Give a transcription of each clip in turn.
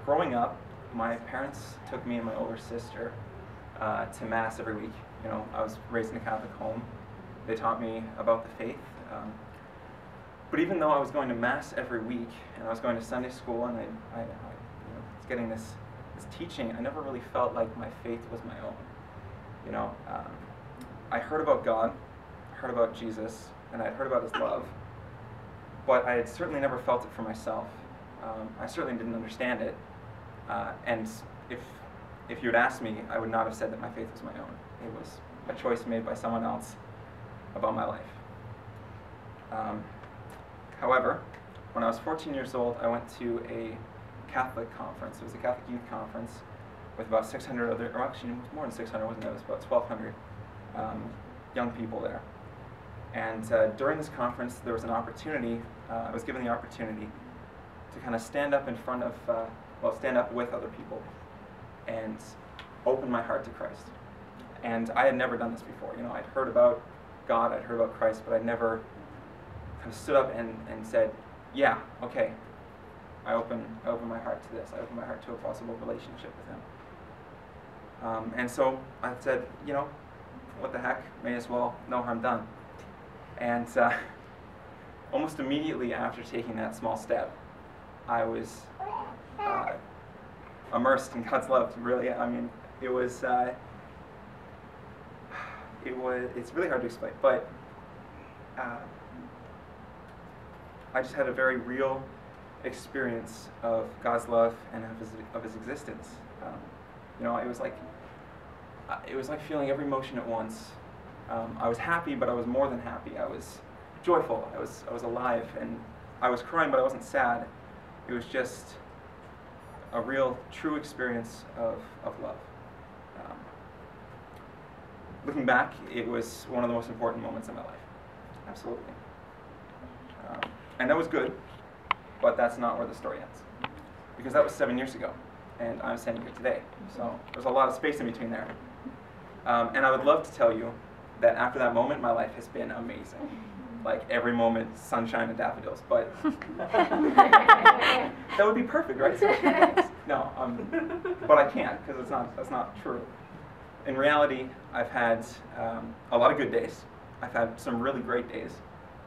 growing up, my parents took me and my older sister to Mass every week. You know, I was raised in a Catholic home. They taught me about the faith. But even though I was going to Mass every week, and I was going to Sunday school, and I was getting this teaching, I never really felt like my faith was my own. You know, I heard about God, heard about Jesus, and I had heard about His love, but I had certainly never felt it for myself. I certainly didn't understand it, and if you had asked me, I would not have said that my faith was my own. It was a choice made by someone else about my life. However, when I was 14 years old, I went to a Catholic conference. It was a Catholic youth conference with about 600 other, or actually it was more than 600, wasn't it? It was about 1,200 young people there. And during this conference, there was an opportunity, I was given the opportunity to kind of stand up in front of, stand up with other people and open my heart to Christ. And I had never done this before. You know, I'd heard about God, I'd heard about Christ, but I'd never kind of stood up and said, yeah, okay, I open my heart to this. I open my heart to a possible relationship with Him. And so I said, you know, what the heck, may as well, no harm done. And almost immediately after taking that small step, I was immersed in God's love, really. I mean, it's really hard to explain, but I just had a very real experience of God's love and of His existence. You know, it was like feeling every emotion at once. I was happy, but I was more than happy. I was joyful. I was alive, and I was crying, but I wasn't sad. It was just a real, true experience of love. Looking back, it was one of the most important moments in my life. Absolutely. And that was good, but that's not where the story ends. Because that was 7 years ago, and I'm standing here today. So there's a lot of space in between there. And I would love to tell you that after that moment, my life has been amazing. Like every moment, sunshine and daffodils. But that would be perfect, right? No, but I can't, because that's not true. In reality, I've had a lot of good days. I've had some really great days,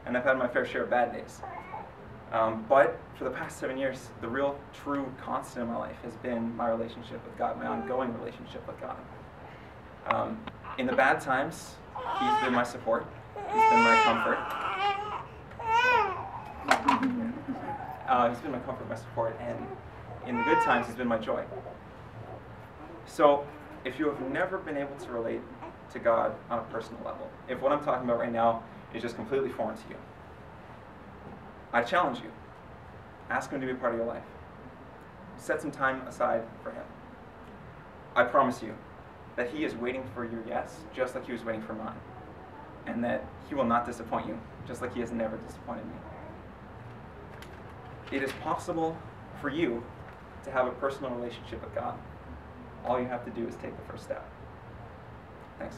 and I've had my fair share of bad days. But for the past 7 years, the real, true constant in my life has been my relationship with God, my ongoing relationship with God. In the bad times, He's been my support. He's been my comfort. He's been my comfort, my support, and in the good times, He's been my joy. So, if you have never been able to relate to God on a personal level, if what I'm talking about right now is just completely foreign to you, I challenge you. Ask Him to be a part of your life. Set some time aside for Him. I promise you that He is waiting for your yes, just like He was waiting for mine. And that He will not disappoint you, just like He has never disappointed me. It is possible for you to have a personal relationship with God. All you have to do is take the first step. Thanks.